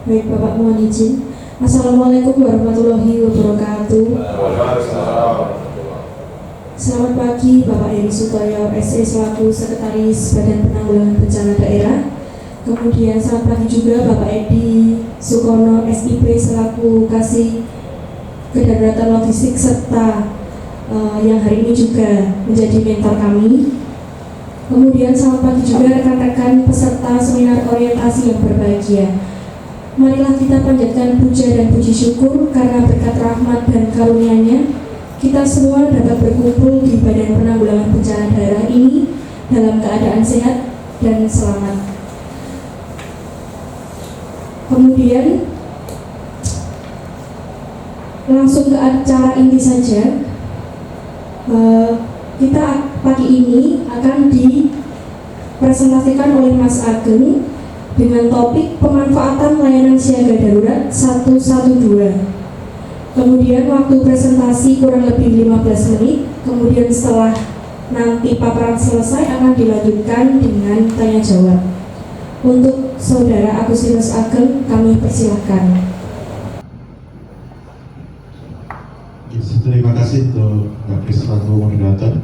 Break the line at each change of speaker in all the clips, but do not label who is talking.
Baik, Bapak mohon izin. Assalamualaikum warahmatullahi wabarakatuh. Selamat pagi Bapak Heri Sutoyo SE selaku Sekretaris Badan Penanggulangan Bencana Daerah. Kemudian selamat pagi juga Bapak Edi Sukono SIP selaku Kasih Kedaruratan Logistik serta yang hari ini juga menjadi mentor kami. Kemudian selamat pagi juga rekan-rekan peserta seminar orientasi yang berbahagia. Marilah kita panjatkan puja dan puji syukur karena berkat rahmat dan karunia-Nya kita semua dapat berkumpul di Badan Penanggulangan Bencana Daerah ini dalam keadaan sehat dan selamat. Kemudian langsung ke acara inti saja. Kita pagi ini akan dipresentasikan oleh Mas Ageng dengan topik pemanfaatan layanan siaga darurat 112. Kemudian waktu presentasi kurang lebih 15 menit. Kemudian setelah nanti paparan selesai akan dilanjutkan dengan tanya jawab. Untuk Saudara Agustinus Ageng kami persilahkan.
Terima kasih untuk Mbak Kris selaku moderator.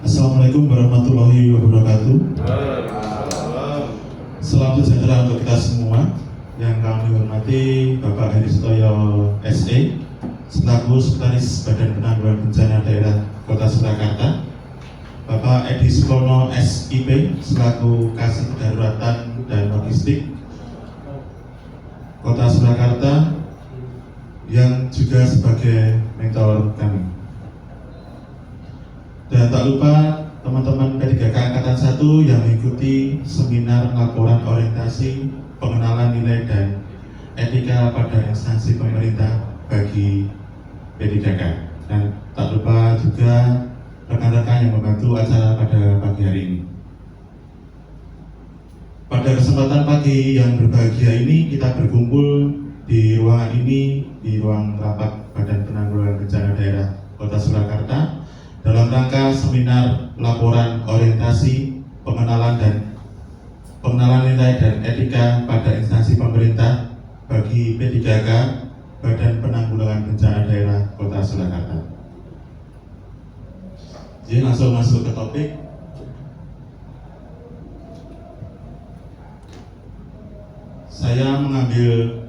Assalamualaikum warahmatullahi wabarakatuh. Salam sejahtera untuk kita semua. Yang kami hormati Bapak Heri Sutoyo SE selaku Sekretaris Badan Penanggulangan Bencana Daerah Kota Surakarta, Bapak Edi Sukono SIP selaku Kasih Kedaruratan dan Logistik Kota Surakarta yang juga sebagai mentor kami. Dan tak lupa teman-teman P3K Angkatan 1 yang mengikuti seminar laporan orientasi pengenalan nilai dan etika pada instansi pemerintah bagi P3K. Dan tak lupa juga rekan-rekan yang membantu acara pada pagi hari ini. Pada kesempatan pagi yang berbahagia ini kita berkumpul di ruangan ini, di ruang rapat Badan Penanggulangan Bencana Daerah Kota Surakarta dalam rangka seminar laporan orientasi pengenalan nilai dan etika pada instansi pemerintah bagi P3K Badan Penanggulangan Bencana Daerah Kota Surakarta. Jadi langsung masuk ke topik. Saya mengambil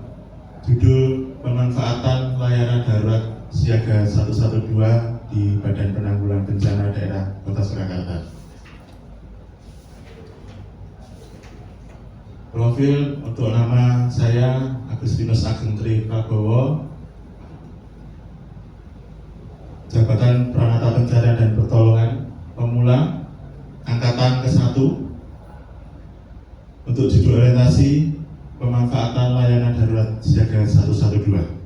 judul pemanfaatan layanan darurat siaga 112 di Badan Penanggulangan Bencana Daerah Kota Surakarta. Profil untuk nama saya Agustinus Ageng Tri Prabowo, jabatan Pranata Pencarian dan Pertolongan Pemula Angkatan ke-1. Untuk judul orientasi pemanfaatan layanan darurat siaga 112.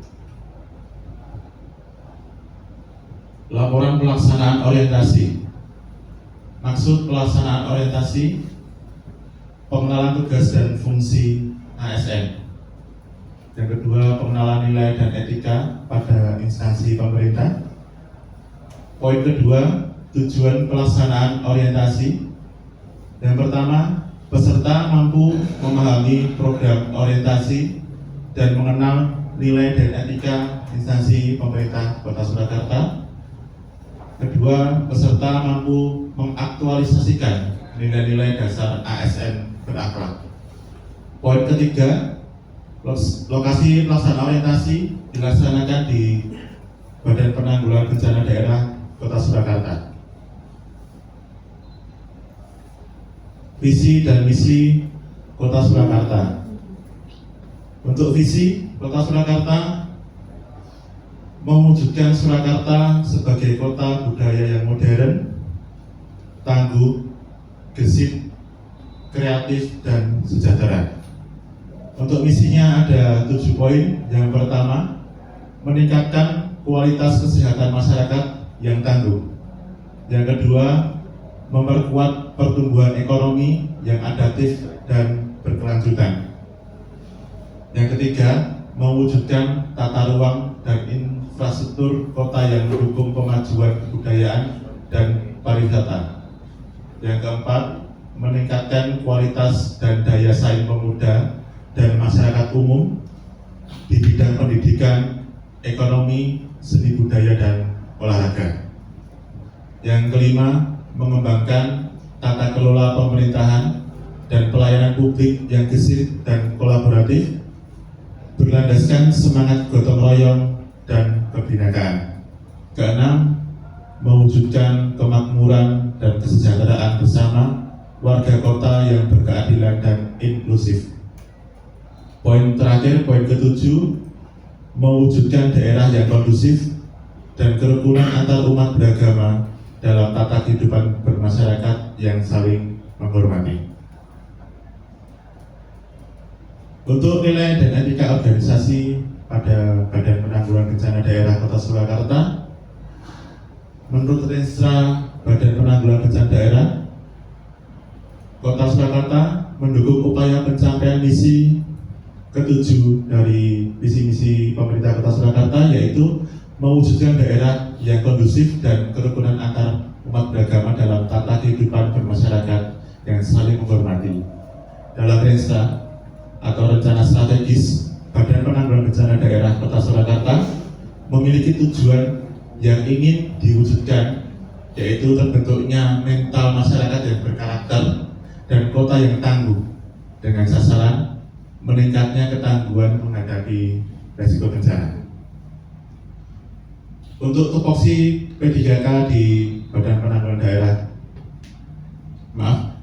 Laporan pelaksanaan orientasi. Maksud pelaksanaan orientasi: pengenalan tugas dan fungsi ASN. Yang kedua, pengenalan nilai dan etika pada instansi pemerintah. Poin kedua, tujuan pelaksanaan orientasi. Yang pertama, peserta mampu memahami program orientasi dan mengenal nilai dan etika instansi pemerintah Kota Surakarta. Kedua, peserta mampu mengaktualisasikan nilai-nilai dasar ASN berakhlak. Poin ketiga, lokasi pelaksanaan orientasi dilaksanakan di Badan Penanggulangan Bencana Daerah Kota Surakarta. Visi dan misi Kota Surakarta. Untuk visi, Kota Surakarta mewujudkan Surakarta sebagai kota budaya yang modern, tangguh, gesit, kreatif, dan sejahtera. Untuk misinya ada 7 poin. Yang pertama, meningkatkan kualitas kesehatan masyarakat yang tangguh. Yang kedua, memperkuat pertumbuhan ekonomi yang adaptif dan berkelanjutan. Yang ketiga, mewujudkan tata ruang dan infrastruktur kota yang mendukung kemajuan kebudayaan dan pariwisata. Yang keempat, meningkatkan kualitas dan daya saing pemuda dan masyarakat umum di bidang pendidikan, ekonomi, seni budaya, dan olahraga. Yang kelima, mengembangkan tata kelola pemerintahan dan pelayanan publik yang gesit dan kolaboratif, berlandaskan semangat gotong royong dan kebinekaan. Keenam, mewujudkan kemakmuran dan kesejahteraan bersama warga kota yang berkeadilan dan inklusif. Poin terakhir, poin ketujuh, mewujudkan daerah yang kondusif dan kerukunan antar umat beragama dalam tata kehidupan bermasyarakat yang saling menghormati. Untuk nilai dan etika organisasi pada Badan Penanggulangan Bencana Daerah Kota Surakarta, menurut Renstra Badan Penanggulangan Bencana Daerah Kota Surakarta mendukung upaya pencapaian misi ketujuh dari visi-misi pemerintah Kota Surakarta, yaitu mewujudkan daerah yang kondusif dan kerukunan antar umat beragama dalam tata kehidupan bermasyarakat yang saling menghormati. Dalam Renstra atau rencana strategis, Badan Penanggulangan Bencana Daerah Kota Surakarta memiliki tujuan yang ingin diwujudkan, yaitu terbentuknya mental masyarakat yang berkarakter dan kota yang tangguh, dengan sasaran meningkatnya ketangguhan menghadapi resiko bencana. Untuk tupoksi P3K di Badan Penanggulangan Daerah,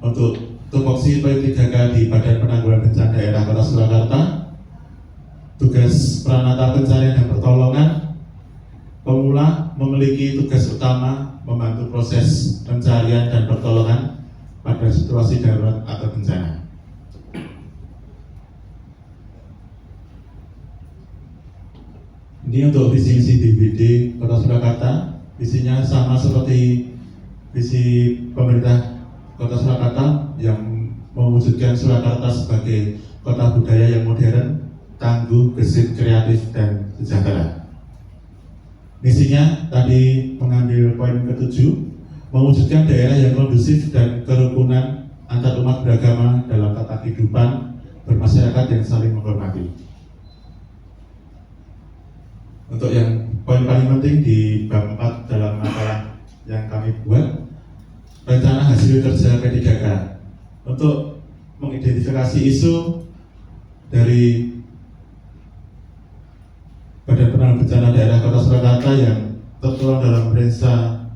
untuk tupoksi P3K di Badan Penanggulangan Bencana Daerah Kota Surakarta, tugas peranata pencarian dan pertolongan, pemula memiliki tugas utama membantu proses pencarian dan pertolongan pada situasi darurat atau bencana. Ini untuk visi-misi BPD Kota Surakarta. Visinya sama seperti visi pemerintah Kota Surakarta yang mewujudkan Surakarta sebagai kota budaya yang modern, tangguh, gesit, kreatif, dan sejahtera. Misinya tadi mengambil poin ketujuh, mewujudkan daerah yang kondusif dan kerukunan antar umat beragama dalam tata kehidupan bermasyarakat yang saling menghormati. Untuk yang poin paling penting di bab 4 dalam makalah yang kami buat, rencana hasil kerja P3K untuk mengidentifikasi isu dari Badan Penanggulangan Bencana Daerah Kota Surakarta yang tertuang dalam Renstra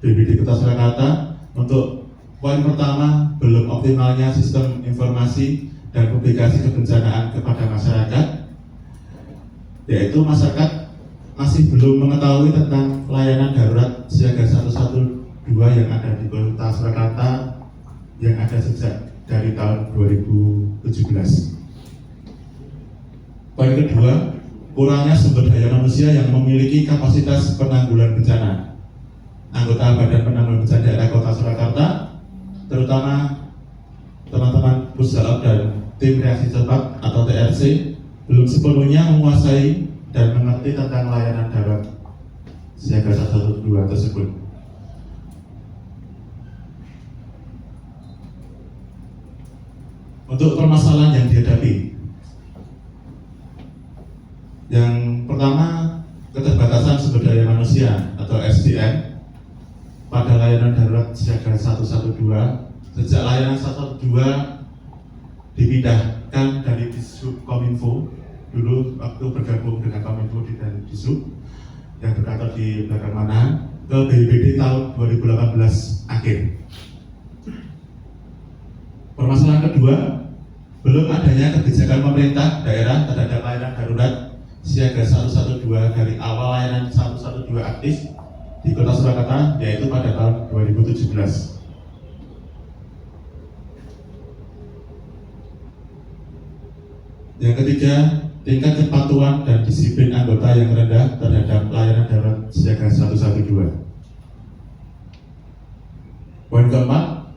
BPD Kota Surakarta. Untuk poin pertama, belum optimalnya sistem informasi dan publikasi kebencanaan kepada masyarakat, yaitu masyarakat masih belum mengetahui tentang layanan darurat siaga 112 yang ada di Kota Surakarta yang ada sejak dari tahun 2017. Poin kedua, kurangnya sumber daya manusia yang memiliki kapasitas penanggulangan bencana. Anggota Badan Penanggulangan Bencana Daerah Kota Surakarta, terutama teman-teman Puslab dan tim reaksi cepat atau TRC, belum sepenuhnya menguasai dan mengerti tentang layanan darurat siaga 112 tersebut. Untuk permasalahan yang dihadapi, yang pertama, keterbatasan sumber daya manusia atau SDM pada layanan darurat siaga 112. Sejak layanan 112 dipindahkan dari Disub Kominfo, dulu waktu bergabung dengan Kominfo dan Disub yang berkantor di belakang Manahan, ke BPD tahun 2018 akhir. Permasalahan kedua, belum adanya kebijakan pemerintah daerah terhadap layanan darurat siaga 112 dari awal layanan 112 aktif di Kota Surakarta, yaitu pada tahun 2017. Yang ketiga, tingkat kepatuhan dan disiplin anggota yang rendah terhadap layanan darurat siaga 112. Poin keempat,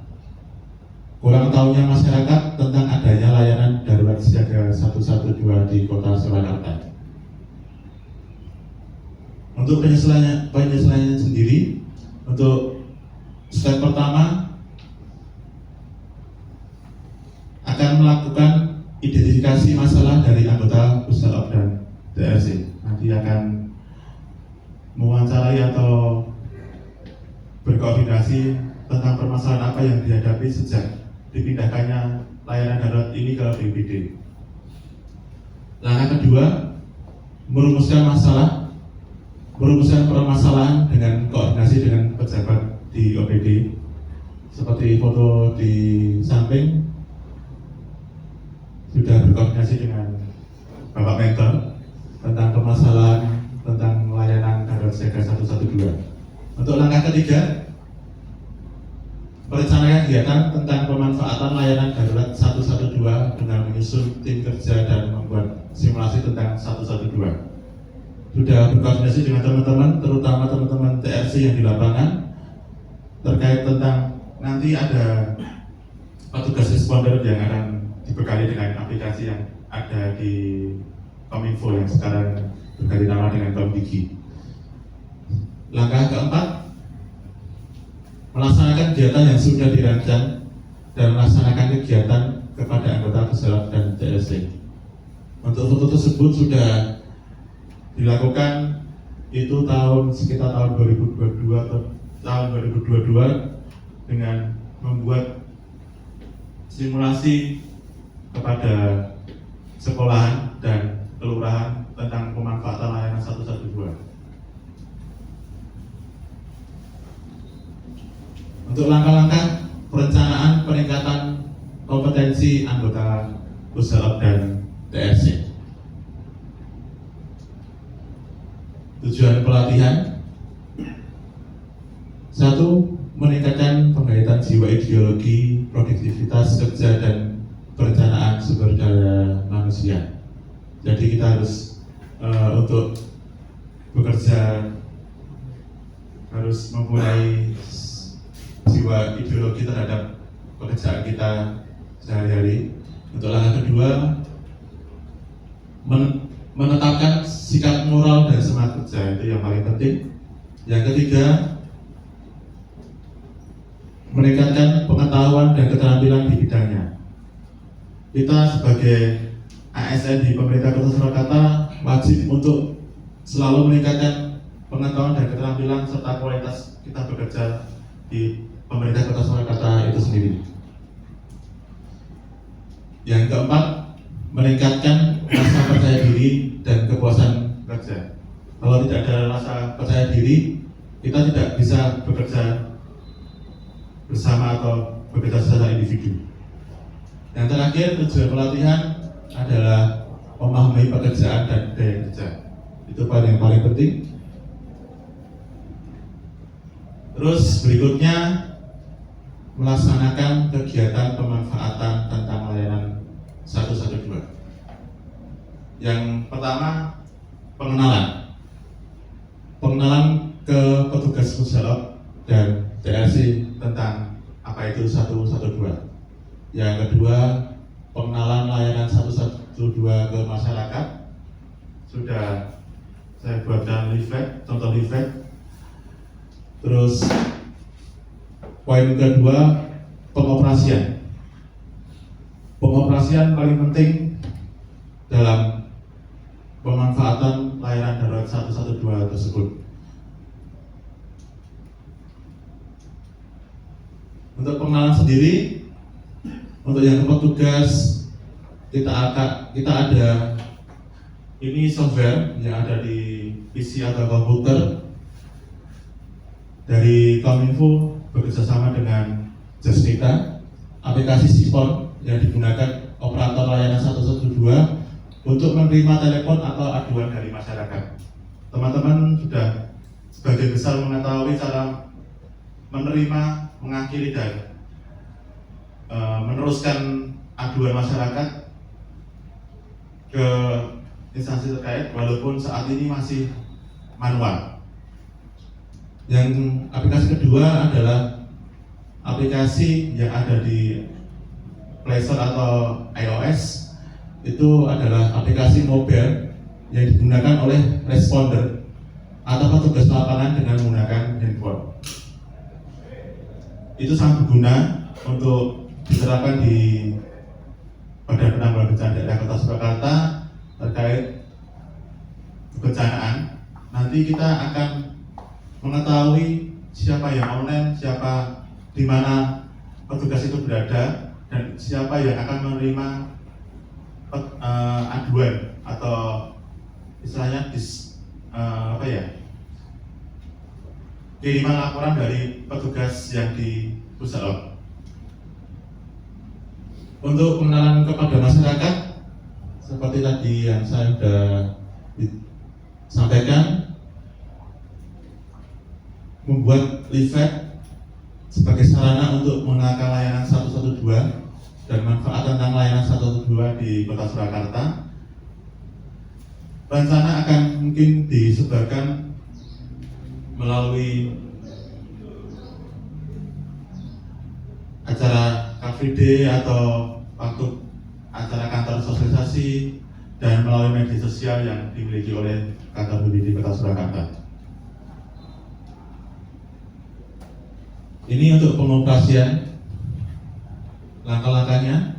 kurang tahunya masyarakat tentang adanya layanan darurat siaga 112 di Kota Surakarta. Untuk penyesuaiannya sendiri, untuk step pertama akan melakukan identifikasi masalah dari anggota Pusdalop dan DRC. Nanti akan mewawancarai atau berkoordinasi tentang permasalahan apa yang dihadapi sejak dipindahkannya layanan darurat ini ke BPD. Langkah kedua, merumuskan permasalahan dengan koordinasi dengan pejabat di OPD. Seperti foto di samping, sudah berkoordinasi dengan Bapak Mentor tentang permasalahan tentang layanan darurat siaga 112. Untuk langkah ketiga, perencanaan kegiatan tentang pemanfaatan layanan darurat 112 dengan menyusun tim kerja dan membuat simulasi tentang 112. Sudah berkoordinasi dengan teman-teman, terutama teman-teman TRC yang di lapangan, terkait tentang nanti ada petugas responder yang akan dibekali dengan aplikasi yang ada di Kominfo yang sekarang berganti nama dengan Komdigi. Langkah keempat, melaksanakan kegiatan yang sudah dirancang dan melaksanakan kegiatan kepada anggota Pusdalop dan DRC. Untuk foto tersebut sudah dilakukan itu sekitar tahun 2022 atau tahun 2022 dengan membuat simulasi kepada sekolahan dan kelurahan tentang pemanfaatan layanan 112. Untuk langkah-langkah perencanaan peningkatan kompetensi anggota Pusdalop dan DRC. Tujuan pelatihan: 1. Meningkatkan penggayaan jiwa ideologi, produktivitas kerja dan perencanaan sumber daya manusia. Jadi kita harus untuk bekerja harus mempunyai jiwa ideologi terhadap pekerjaan kita sehari-hari. Untuk langkah kedua, menetapkan sikap moral dan semangat kerja, itu yang paling penting. Yang ketiga, meningkatkan pengetahuan dan keterampilan di bidangnya. Kita sebagai ASN di pemerintah Kota Surakarta wajib untuk selalu meningkatkan pengetahuan dan keterampilan serta kualitas kita bekerja di pemerintah Kota Surakarta itu sendiri. Yang keempat, meningkatkan rasa percaya diri dan kepuasan kerja. Kalau tidak ada rasa percaya diri, kita tidak bisa bekerja bersama atau bekerja secara individu. Yang terakhir, tujuan pelatihan adalah memahami pekerjaan dan budaya kerja. Itu yang paling penting. Terus berikutnya, melaksanakan kegiatan pemanfaatan tentang layanan 112. Yang pertama, pengenalan ke petugas Pusdalop dan DRC tentang apa itu 112. Yang kedua, pengenalan layanan 112 ke masyarakat. Sudah saya buatkan contoh leaflet. Terus poin kedua, pengoperasian. Pengoperasian paling penting dalam pemanfaatan layanan darurat 112 tersebut. Untuk pengenalan sendiri, untuk yang petugas kita ada ini software yang ada di PC atau komputer dari Kominfo bekerjasama dengan Jasnita, aplikasi Sipon yang digunakan operator layanan 112 untuk menerima telepon atau aduan dari masyarakat. Teman-teman sudah sebagian besar mengetahui cara menerima, mengakhiri dan meneruskan aduan masyarakat ke instansi terkait, walaupun saat ini masih manual. Yang aplikasi kedua adalah aplikasi yang ada di Play Store atau iOS. Itu adalah aplikasi mobile yang digunakan oleh responder atau petugas lapangan dengan menggunakan handphone. Itu sangat berguna untuk diterapkan di Badan Penanggulangan Bencana Surakarta terkait kebencanaan. Nanti kita akan mengetahui siapa yang online, siapa di mana petugas itu berada, dan siapa yang akan menerima aduan atau istilahnya kiriman laporan dari petugas yang di Pusalop. Untuk pengenalan kepada masyarakat, seperti tadi yang saya sudah sampaikan, membuat leaflet sebagai sarana untuk mengenalkan layanan 112 dan manfaat tentang layanan 112 di Kota Surakarta. Rencana akan mungkin disebarkan melalui acara Car Free Day atau waktu acara kantor sosialisasi dan melalui media sosial yang dimiliki oleh kantor BPD Kota Surakarta. Ini untuk pengoperasian langkah-langkahnya.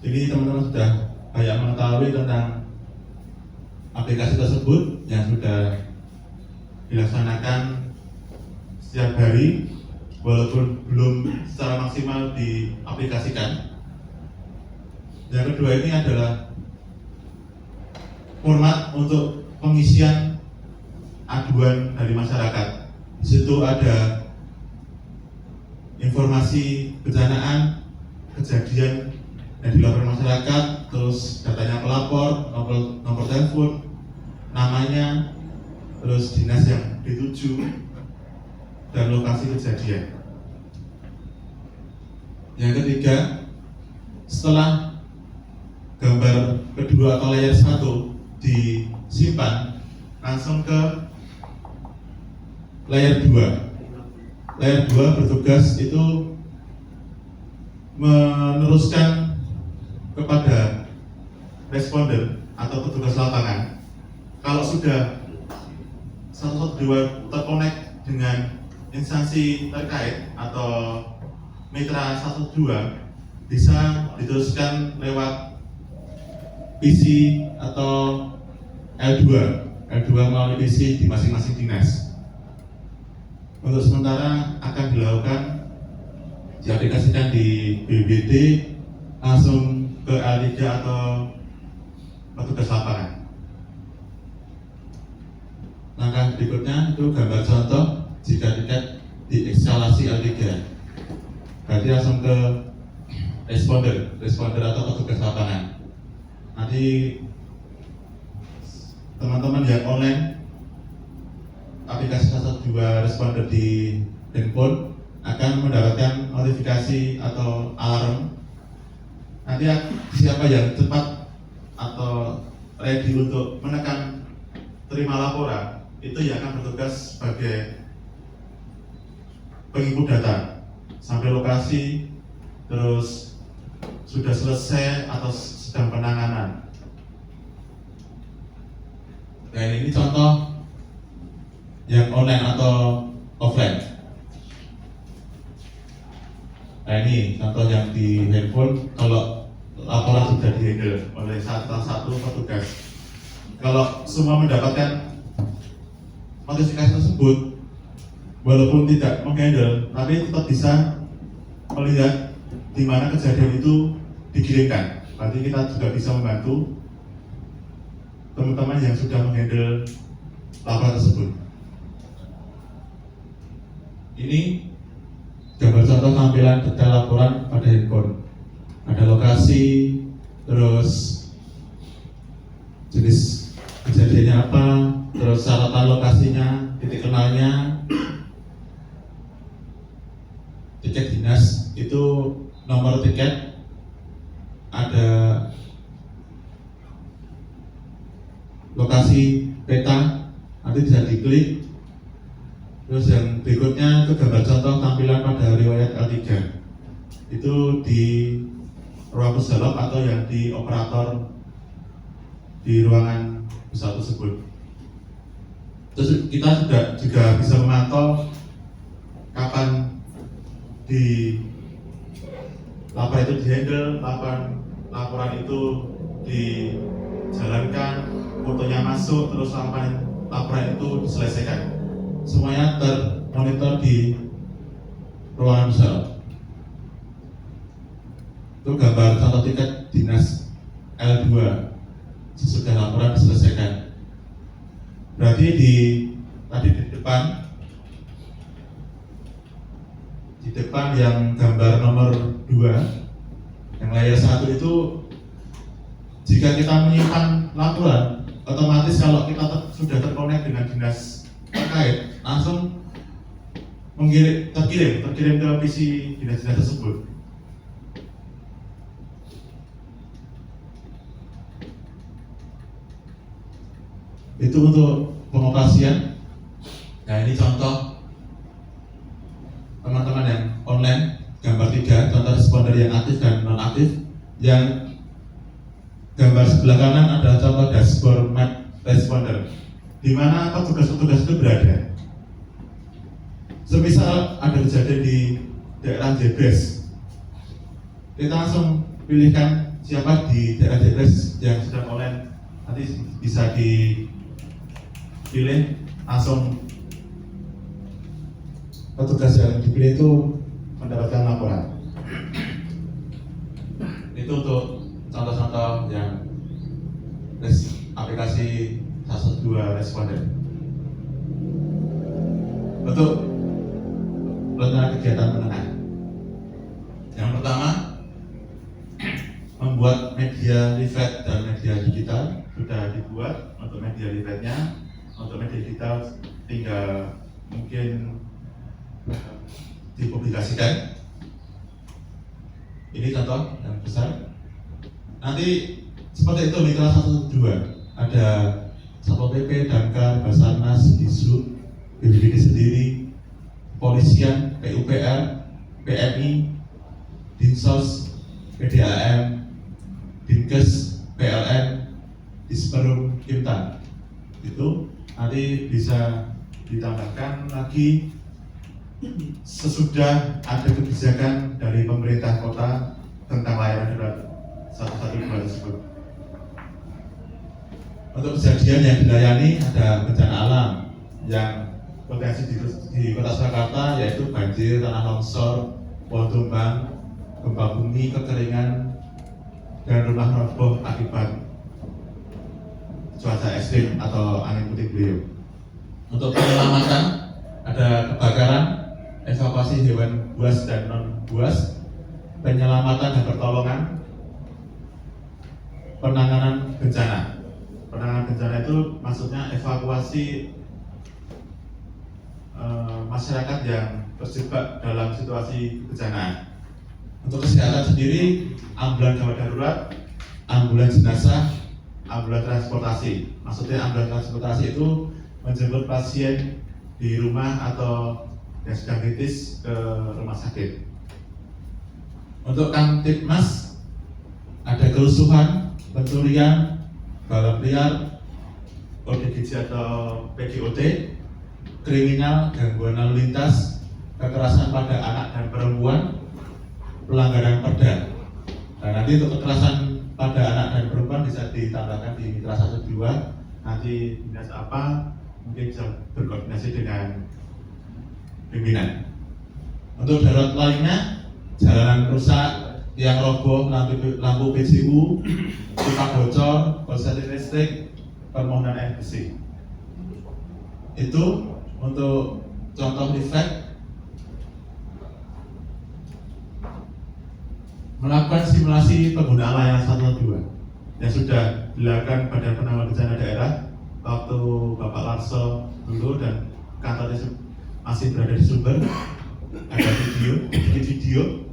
Jadi teman-teman sudah banyak mengetahui tentang aplikasi tersebut yang sudah dilaksanakan setiap hari, walaupun belum secara maksimal diaplikasikan. Yang kedua ini adalah format untuk pengisian aduan dari masyarakat. Di situ ada informasi bencanaan, kejadian yang dilaporkan masyarakat, terus datanya pelapor, nomor telepon, namanya, terus dinas yang dituju, dan lokasi kejadian. Yang ketiga, setelah gambar kedua atau layar 1 disimpan, langsung ke layar 2. Layar 2 bertugas itu meneruskan kepada responden atau petugas lapangan. Kalau sudah 112 terkonek dengan instansi terkait atau mitra 112, bisa diteruskan lewat PC atau L2 melalui PC di masing-masing dinas. Untuk sementara akan dilakukan diaplikasikan di BPD langsung ke L3 atau petugas lapangan. Langkah berikutnya itu gambar contoh jika tiket diinstalasi L3. Berarti langsung ke responder atau petugas lapangan. Nanti teman-teman yang online aplikasi 112 responder di handphone akan mendapatkan notifikasi atau alarm. Nanti siapa yang cepat atau ready untuk menekan terima laporan, itu yang akan bertugas sebagai penginput data sampai lokasi, terus sudah selesai atau sedang penanganan. Dan ini contoh yang online atau offline. Nah ini contoh yang di handphone, kalau laporan sudah dihandle oleh satu petugas. Kalau semua mendapatkan notifikasi tersebut, walaupun tidak menghandle, tapi tetap bisa melihat di mana kejadian itu dikirimkan. Berarti kita juga bisa membantu teman-teman yang sudah menghandle laporan tersebut. Ini gambar contoh tampilan detail laporan pada handphone. Ada lokasi, terus jenis kejadiannya apa, terus catatan lokasinya, titik kenalnya, tiket dinas itu nomor tiket, ada lokasi peta, nanti bisa diklik. Terus yang berikutnya itu gambar contoh tampilan pada riwayat L3. Itu di ruang pusalop atau yang di operator di ruangan pusat tersebut. Terus kita juga bisa memantau kapan di laporan itu dihandle, kapan laporan itu dijalankan, fotonya masuk, terus laporan itu diselesaikan. Semuanya termonitor di ruangan besar. Itu gambar contoh tiket dinas L2 sesudah laporan diselesaikan. Berarti tadi di depan yang gambar nomor 2 yang layar 1 itu, jika kita menyimpan laporan, otomatis kalau kita sudah terkonek dengan dinas terkait, langsung terkirim ke PC dinas-dinas tersebut. Itu untuk pengoperasian. Nah, ini contoh teman-teman yang online, gambar 3, contoh responder yang aktif dan non aktif. Yang gambar sebelah kanan adalah contoh dashboard map responder, di mana petugas-petugas itu berada. Semisal ada kejadian di daerah Jebres, kita langsung pilihkan siapa di daerah Jebres yang sedang online, nanti bisa dipilih langsung. Petugas yang dipilih itu mendapatkan laporan. Itu untuk contoh-contoh yang aplikasi 112 responder. Untuk rencana kegiatan menengah, yang pertama membuat media leaflet dan media digital sudah dibuat. Untuk media leafletnya, untuk media digital tinggal mungkin dipublikasikan. Ini contoh yang besar. Nanti seperti itu mitra 112, ada Satpol PP, Damkar, Basarnas, Dishub, BPBD sendiri, Polisian, PUPR, PMI, Dinsos, PDAM, Dinkes, PLN, Disperum, Kimtan. Itu nanti bisa ditambahkan lagi sesudah ada kebijakan dari pemerintah kota tentang layanan darurat 112 tersebut. Untuk kejadian yang dilayani ada bencana alam yang potensi di Kota Surakarta, yaitu banjir, tanah longsor, pohon tumbang, gempa bumi, kekeringan, dan rumah roboh akibat cuaca ekstrim atau angin puting beliung. Untuk penyelamatan ada kebakaran, evakuasi hewan buas dan non buas, penyelamatan dan pertolongan, penanganan bencana. Penanganan bencana itu maksudnya evakuasi masyarakat yang terjebak dalam situasi kebencanaan. Untuk kesehatan sendiri, ambulan gawat darurat, ambulan jenazah, ambulan transportasi. Maksudnya ambulan transportasi itu menjemput pasien di rumah atau yang sedang kritis ke rumah sakit. Untuk Kamtibmas ada kerusuhan, pencurian, balap liar, ODGJ atau PGOT, kriminal, gangguan lalu lintas, kekerasan pada anak dan perempuan, pelanggaran perda. Nah, nanti untuk kekerasan pada anak dan perempuan bisa ditambahkan di mitra 112. Nanti dinas apa mungkin bisa berkoordinasi dengan pimpinan. Untuk darurat lainnya, jalanan rusak, yang roboh, lampu PJU, pipa bocor, korsleting listrik, permohonan air bersih. Itu untuk contoh leaflet. Melakukan simulasi penggunaan layanan 112 yang sudah dilakukan Badan Penanggulangan Bencana Daerah waktu Bapak Larso dulu dan kantornya masih berada di Sumber. Ada sedikit video.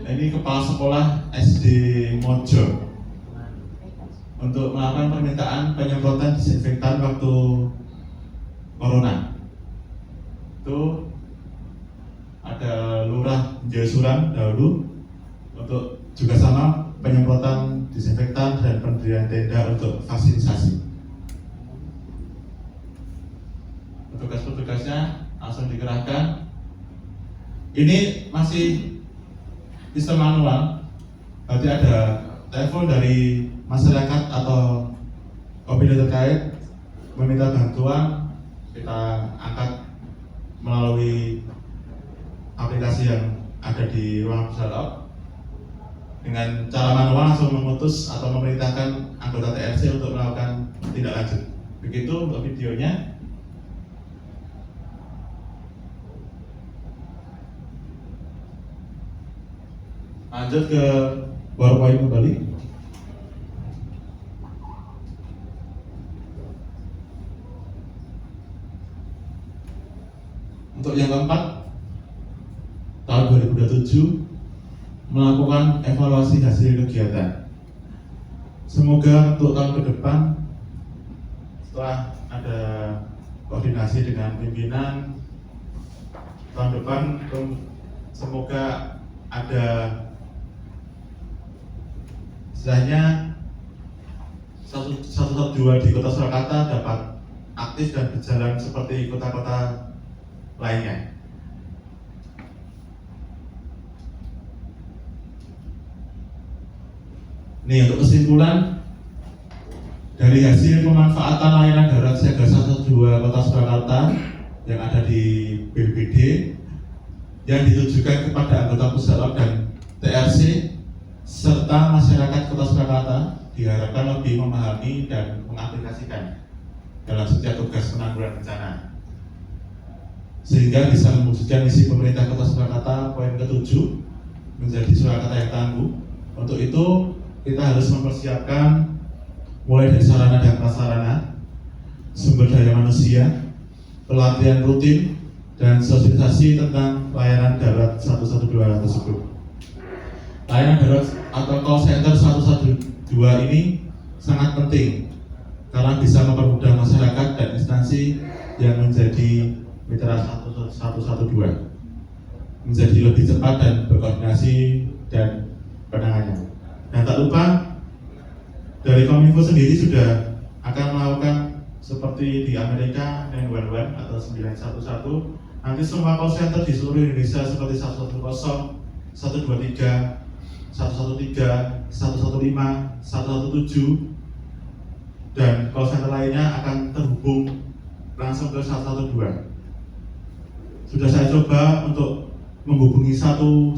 Ini kepala sekolah SD Mojo untuk melakukan permintaan penyemprotan disinfektan waktu corona. Itu ada lurah Jasuran dahulu untuk juga sama penyemprotan disinfektan dan pendirian tenda untuk vaksinasi. Petugas-petugasnya langsung dikerahkan. Ini masih sistem manual, berarti ada telepon dari masyarakat atau opini terkait meminta bantuan, kita angkat melalui aplikasi yang ada di ruang pusat dengan cara manual langsung memutus atau memerintahkan anggota TRC untuk melakukan tindak lanjut. Begitu untuk videonya. Lanjut ke PowerPoint kembali. Untuk yang keempat, tahun 2027 melakukan evaluasi hasil kegiatan. Semoga untuk tahun ke depan, setelah ada koordinasi dengan pimpinan, tahun depan semoga ada istilahnya 112 di Kota Surakarta dapat aktif dan berjalan seperti kota-kota lainnya. Nih, untuk kesimpulan dari hasil pemanfaatan layanan darurat siaga 112 Kota Surakarta yang ada di BPBD yang ditujukan kepada anggota Pusdalab dan TRC serta masyarakat Kota Surakarta diharapkan lebih memahami dan mengaplikasikan dalam setiap tugas penanggulangan bencana, sehingga bisa mewujudkan misi pemerintah Kota Surakarta poin ke-7 menjadi Surakarta yang tangguh. Untuk itu kita harus mempersiapkan mulai dari sarana dan prasarana, sumber daya manusia, pelatihan rutin, dan sosialisasi tentang layanan darurat 112 tersebut. Layanan darurat atau call center 112 ini sangat penting karena bisa mempermudah masyarakat dan instansi yang menjadi mitra 112 menjadi lebih cepat dan berkoordinasi dan penanganannya. Dan tak lupa dari Kominfo sendiri sudah akan melakukan seperti di Amerika 911 atau 911. Nanti semua call center di seluruh Indonesia seperti 110, 123, 113, 115, 117 dan call center lainnya akan terhubung langsung ke 112. Sudah saya coba untuk menghubungi 113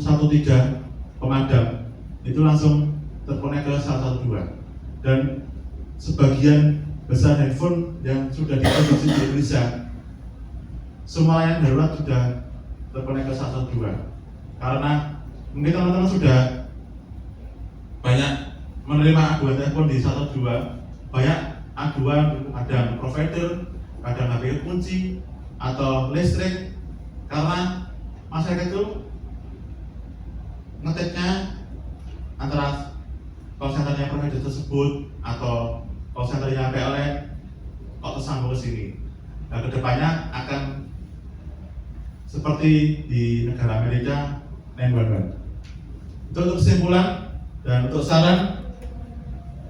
pemadam, itu langsung terkonek ke 112. Dan sebagian besar handphone yang sudah diproduksi di Indonesia, semua layanan darurat sudah terkonek ke 112. Karena mungkin teman-teman sudah banyak menerima aduan telepon di 112, banyak aduan ada provider, ada HP kunci atau listrik, karena masyarakat itu ngetiknya antara call centernya provider tersebut atau call centernya PLN kok tersambung ke sini. Nah, kedepannya akan seperti di negara Amerika 911. Itu untuk kesimpulan dan untuk saran.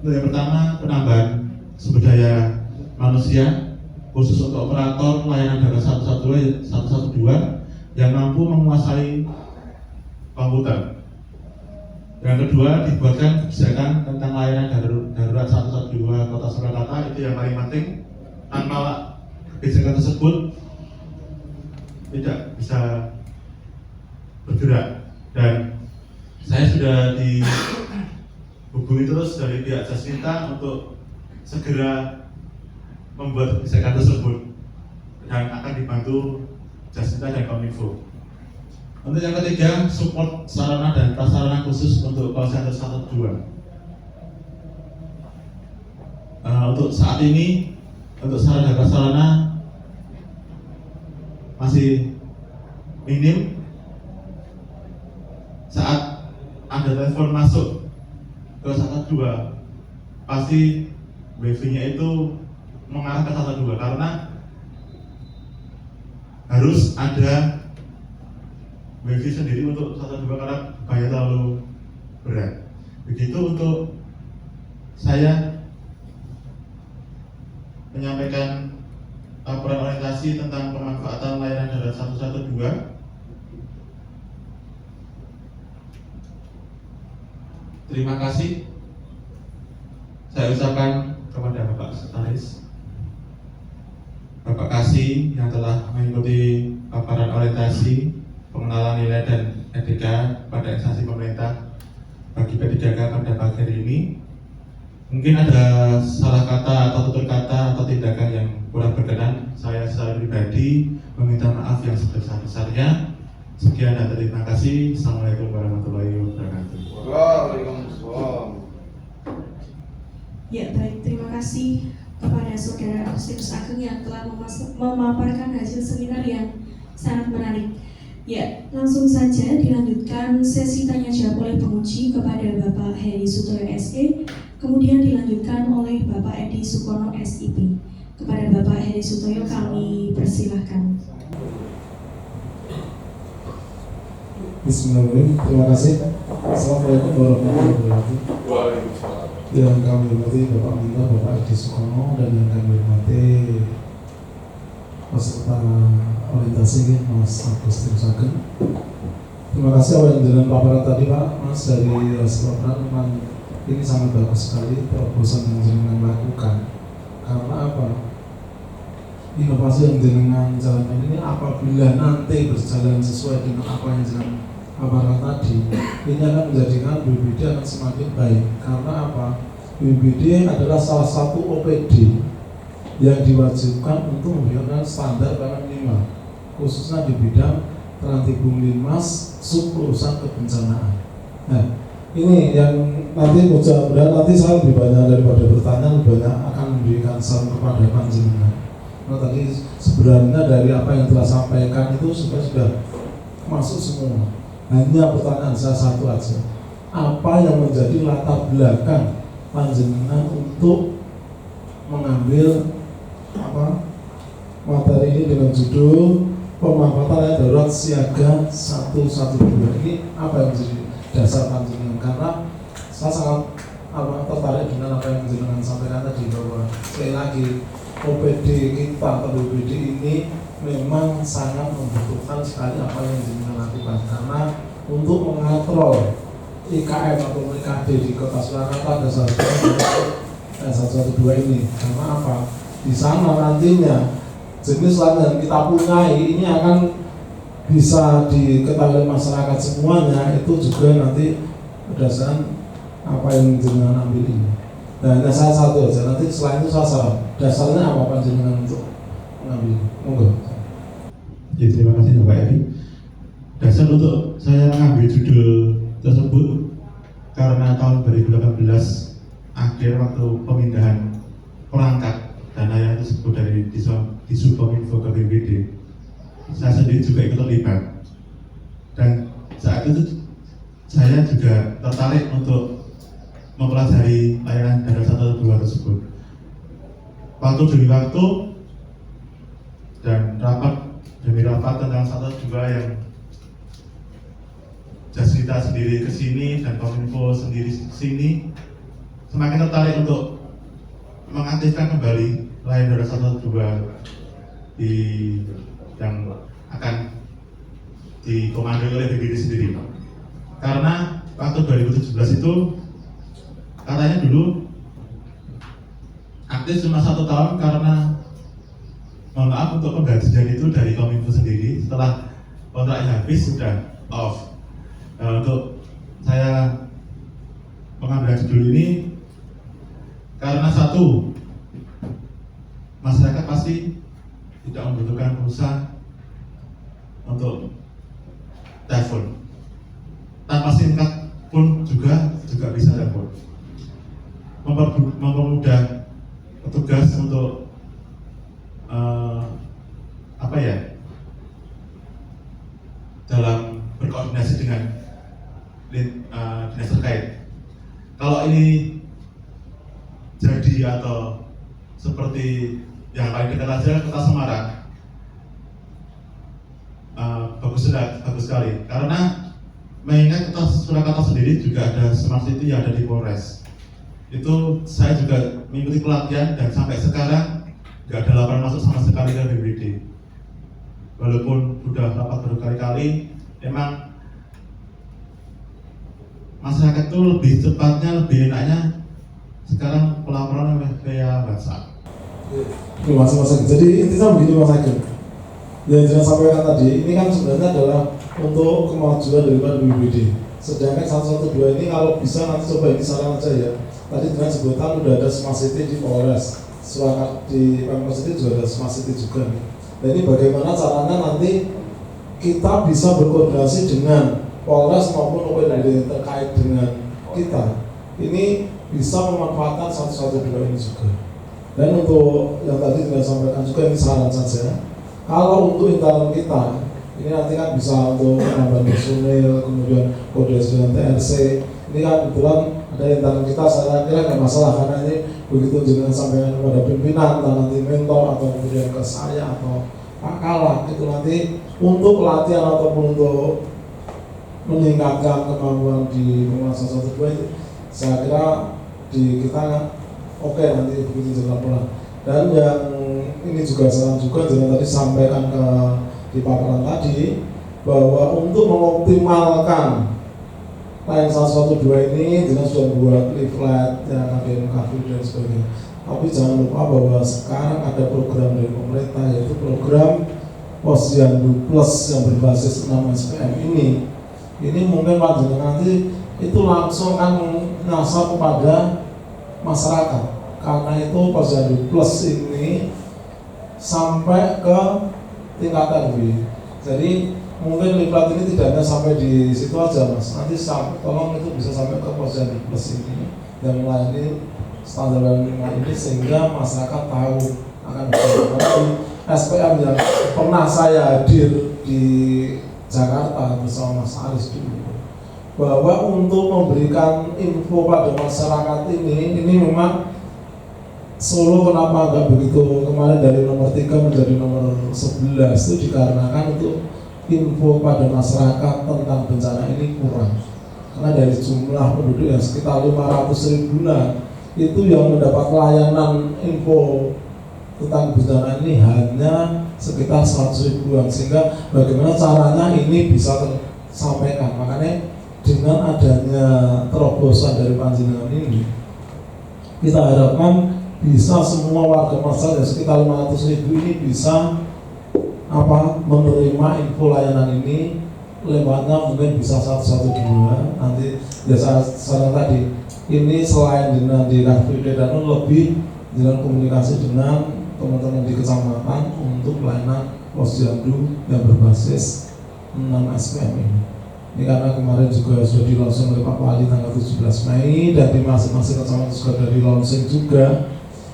Untuk yang pertama, penambahan sumber daya manusia khusus untuk operator layanan darurat 112 yang mampu menguasai komputer. Yang kedua, dibuatkan kebijakan tentang layanan darurat 112 Kota Surakarta, itu yang paling penting. Tanpa kebijakan tersebut tidak bisa bergerak. Dan saya sudah dihubungi terus dari pihak Jasminta untuk segera membuat kebijakan tersebut dan akan dibantu Jasminta dan Kominfo. Untuk yang ketiga, support sarana dan prasarana khusus untuk call center 112. Untuk saat ini, untuk sarana dan prasarana masih minim. Saat ada telepon masuk ke 112, pasti wifi-nya itu mengarah ke 112 karena harus ada wifi sendiri untuk 1 2 karena biaya terlalu berat. Begitu untuk saya menyampaikan laporan orientasi tentang pemanfaatan layanan darat 112. Terima kasih saya ucapkan kepada Bapak Sekretaris, Bapak Kasih yang telah mengikuti paparan orientasi pengenalan nilai dan etika pada instansi pemerintah bagi P3K pada pagi hari ini. Mungkin ada salah kata atau tutur kata atau tindakan yang kurang berkenan. Saya secara pribadi meminta maaf yang sebesar-besarnya. Sekian dan terima kasih. Assalamualaikum warahmatullahi wabarakatuh.
Waalaikumsalam.
Ya, baik, terima kasih kepada Saudara Agustinus Ageng yang telah memaparkan hasil seminar yang sangat menarik. Ya, langsung saja dilanjutkan sesi tanya jawab oleh penguji kepada Bapak Heri Sutoyo SE, kemudian dilanjutkan oleh Bapak Edi Sukono SIP. Kepada Bapak Heri Sutoyo kami persilahkan.
Bismillahirrahmanirrahim. Terima kasih. Assalamualaikum warahmatullahi wabarakatuh.
Waalaikumsalam.
Yang kami hormati Bapak Minta, Bapak Edi Sukono, dan yang kami hormati peserta orientasi Mas Agustinus Ageng. Terima kasih awal dengan paparan tadi Pak Mas dari paparan. Memang ini sangat bagus sekali terobosan yang jenengan lakukan. Karena apa? Inovasi yang jenengan jalankan ini apabila nanti berjalan sesuai dengan apa yang jenengan paparan tadi, ini akan menjadikan BPD akan semakin baik. Karena apa? BPD adalah salah satu OPD yang diwajibkan untuk memberikan standar paling minimal, khususnya di bidang Trantibung Linmas sub urusan kebencanaan. Nah, ini yang nanti mudah-mudahan nanti saya lebih banyak daripada bertanya, lebih banyak akan memberikan saran kepada panjenengan. Nah, tadi sebenarnya dari apa yang telah sampaikan itu sudah masuk semua. Hanya pertanyaan saya satu aja, apa yang menjadi latar belakang panjenengan untuk mengambil materi ini dengan judul pemanfaatan layanan darurat siaga 112. Ini apa yang menjadi dasar panjenengan? Karena saya sangat tertarik dengan apa yang jenengan sampaikan tadi, bahwa sekali lagi OPD kita atau BPD ini memang sangat membutuhkan sekali apa yang jenengan lakukan, karena untuk mengontrol IKM atau IKD di Kota Surakarta ada 112 ini. Karena apa? Di sana nantinya jenis layanan yang kita punyai ini akan bisa diketahui masyarakat semuanya, itu juga nanti berdasarkan apa yang jenengan ambil ini. Nah, saya satu aja, nanti selain itu saya saran dasarnya apa panjenengan untuk mengambil ini. Monggo.
Ya, terima kasih Bapak Edi. Dasar untuk saya mengambil judul tersebut karena tahun 2018 akhir waktu pemindahan perangkat dana yang tersebut dari Disukominfo ke BPD, saya sendiri juga ikut terlibat, dan saat itu saya juga tertarik untuk mempelajari layanan darat 112 tersebut. Waktu demi waktu dan rapat demi rapat tentang 112 yang Jasrita sendiri kesini dan Kominfo sendiri kesini, semakin tertarik untuk mengaktifkan kembali layanan darat 112 yang akan dikomando oleh BPD sendiri. Karena waktu 2017 itu katanya dulu aktif cuma 1 tahun karena mohon maaf untuk penggajian itu dari Kominfo sendiri, setelah kontraknya habis sudah off. Untuk saya mengambil judul ini karena satu, masyarakat pasti tidak membutuhkan pulsa untuk telepon, tanpa SIM card pun juga bisa telepon. Mempermudah petugas untuk dalam berkoordinasi dengan dinas terkait. Kalau ini jadi atau seperti yang paling dekat aja Kota Semarang, bagus sekali karena mengingat Kota Surakarta sendiri juga ada smart city yang ada di Polres. Itu saya juga mengikuti pelatihan dan sampai sekarang nggak ada laporan masuk sama sekali ke BPBD. Walaupun sudah rapat berkali-kali, emang masyarakat itu lebih cepatnya, lebih enaknya sekarang pelaporan via WhatsApp.
Terima kasih Mas Ageng. Jadi intinya begini Mas Ageng, yang saya sampaikan tadi, ini kan sebenarnya adalah untuk kemajuan daripada BPBD. Sedangkan 112 ini kalau bisa nanti coba ini saran aja ya. Tadi dengan sebutan udah ada smart city di Polres, Surakarta di Pemkot City juga ada smart city juga nih. Nah ini bagaimana caranya nanti kita bisa berkoordinasi dengan Polres maupun OPD terkait dengan kita. Ini bisa memanfaatkan 112 ini juga. Dan untuk yang tadi saya sampaikan juga ini saran saja. Kalau untuk internal kita, ini nanti kan bisa untuk menambah personil, kemudian koordinasi dengan TRC. Ini kan kebetulan ada internal kita, saya kira nggak masalah karena ini begitu dengan sampaikan kepada pimpinan, nanti mentor atau kemudian ke saya atau Pak Kalak itu nanti untuk pelatihan ataupun untuk meningkatkan kemampuan di penguasa 112 itu saya kira di kita oke nanti begitu laporan. Dan yang ini juga saran juga dengan tadi sampaikan ke di paparan tadi bahwa untuk mengoptimalkan lain 112 ini jelas sudah buat leaflet yang akan dilengkapi dan sebagainya. Tapi jangan lupa bahwa sekarang ada program dari pemerintah yaitu program Posyandu Plus yang berbasis 6 SPM ini. Ini mungkin Pak Jenderal nanti itu langsung kan nyasar kepada masyarakat. Karena itu Posyandu Plus ini sampai ke tingkatan B. Jadi mungkin leaflet ini tidak hanya sampai di situ aja Mas. Nanti tolong itu bisa sampai ke Posyandu Plus ini yang melayani standar 5 ini sehingga masyarakat tahu akan bagaimana SPM yang pernah saya hadir di Jakarta bersama Mas Aris dulu, bahwa untuk memberikan info pada masyarakat ini memang Solo kenapa agak begitu kemarin dari nomor 3 menjadi nomor 11 itu dikarenakan untuk info pada masyarakat tentang bencana ini kurang karena dari jumlah penduduk yang sekitar 500 ribuan itu yang mendapat layanan info tentang bencana ini hanya sekitar 100 ribuan sehingga bagaimana caranya ini bisa tersampaikan. Makanya dengan adanya terobosan dari panjenengan ini kita harapkan bisa semua warga masyarakat sekitar 500 ribu ini bisa menerima info layanan ini lewatnya mungkin bisa 112 nanti ya saya tadi ini selain dengan di KPD dan lebih dengan komunikasi dengan teman-teman di kecamatan untuk pelayanan posyandu yang berbasis 6 SPM ini. Ini karena kemarin juga sudah di launching oleh Pak Wali tanggal 17 Mei dan di masing-masing kecamatan sudah ada di launching juga.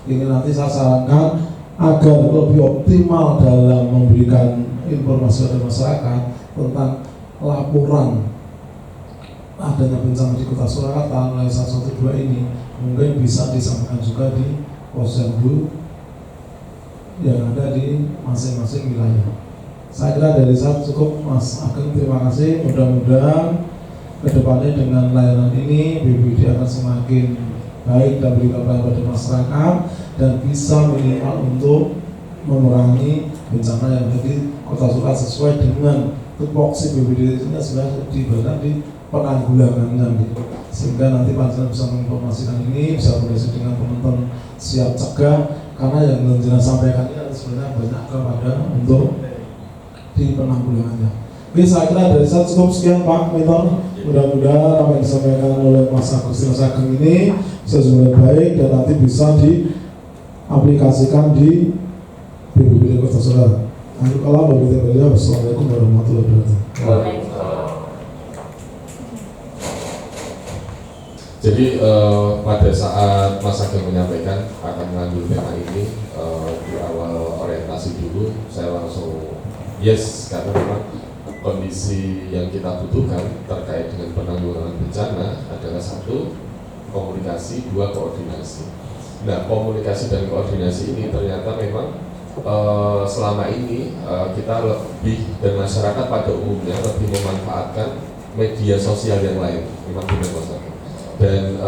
Ini nanti saya sarankan agar lebih optimal dalam memberikan informasi kepada masyarakat tentang laporan adanya bencana di Kota Surakarta mulai 112 ini mungkin bisa disampaikan juga di posyandu yang ada di masing-masing wilayah. Saya kira dari saya cukup Mas Ageng, terima kasih. Mudah-mudahan kedepannya dengan layanan ini BPBD akan semakin baik dan berikan pelayanan pada masyarakat dan bisa minimal untuk mengurangi bencana yang ada di Kota Surakarta sesuai dengan tupoksi BPBD ini sebenarnya diberikan di penanggulangannya gitu. Sehingga nanti panjenengan bisa menginformasikan ini, bisa berkoordinasi dengan teman-teman siap cegah karena yang jenengan sampaikan ini sebenarnya banyak kepada untuk di penanggulangannya. Oke, saya kira dari saya cukup sekian Pak Mentor. Mudah-mudahan apa yang disampaikan oleh Mas Agustin Ageng ini bisa juga baik dan nanti bisa diaplikasikan di BPBD Kota Surakarta. Akhir kala bagi beliau. Wassalamualaikum warahmatullahi wabarakatuh.
Jadi pada saat Mas Ageng menyampaikan akan mengambil tema ini di awal orientasi dulu, saya langsung yes karena memang kondisi yang kita butuhkan terkait dengan penanggulangan bencana adalah 1, komunikasi, 2, koordinasi. Nah, komunikasi dan koordinasi ini ternyata memang selama ini kita lebih dan masyarakat pada umumnya lebih memanfaatkan media sosial yang lain, memang benar Mas Agus. Dan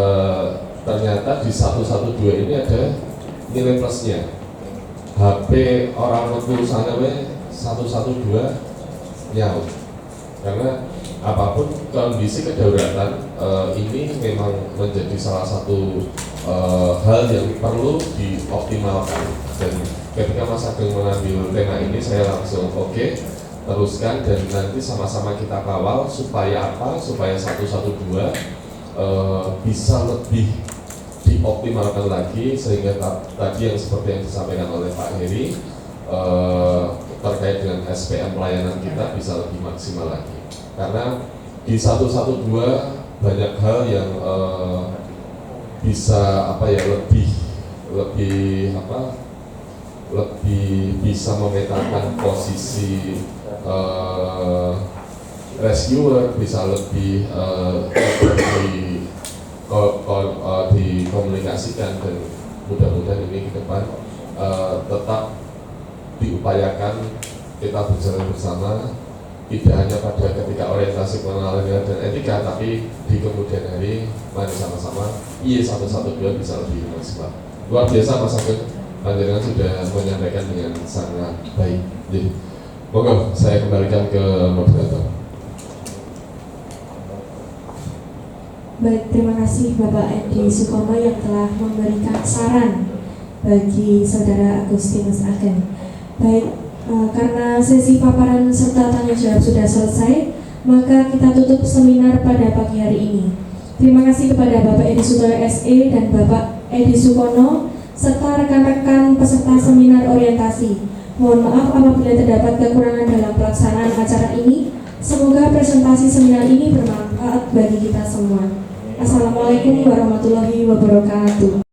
ternyata di 112 ini ada nilai plusnya. HP orang metu sana 112 nyaut, karena apapun kondisi kedaruratan ini memang menjadi salah satu hal yang perlu dioptimalkan. Dan ketika Mas Ageng mengambil tema ini, saya langsung oke, teruskan dan nanti sama-sama kita kawal supaya apa? Supaya 112 bisa lebih dioptimalkan lagi, sehingga tadi yang seperti yang disampaikan oleh Pak Heri terkait dengan SPM pelayanan kita bisa lebih maksimal lagi. Karena di 112 banyak hal yang bisa lebih bisa memetakan posisi rescuer, bisa lebih dikomunikasikan, dan mudah-mudahan ini ke depan tetap diupayakan kita berjalan bersama, tidak hanya pada ketika orientasi pengenalan dan etika, tapi di kemudian hari mari sama-sama I112 bisa lebih maksimal. Luar biasa Mas Ageng, panjenengan sudah menyampaikan dengan sangat baik. Jadi, monggo saya kembalikan ke moderator.
Baik, terima kasih Bapak Edi Sukono yang telah memberikan saran bagi Saudara Agustinus Ageng. Baik, karena sesi paparan serta tanya jawab sudah selesai, maka kita tutup seminar pada pagi hari ini. Terima kasih kepada Bapak Edi Sutoyo SE dan Bapak Edi Sukono serta rekan-rekan peserta seminar orientasi. Mohon maaf apabila terdapat kekurangan dalam pelaksanaan acara ini. Semoga presentasi seminar ini bermanfaat bagi kita semua. Assalamualaikum warahmatullahi wabarakatuh.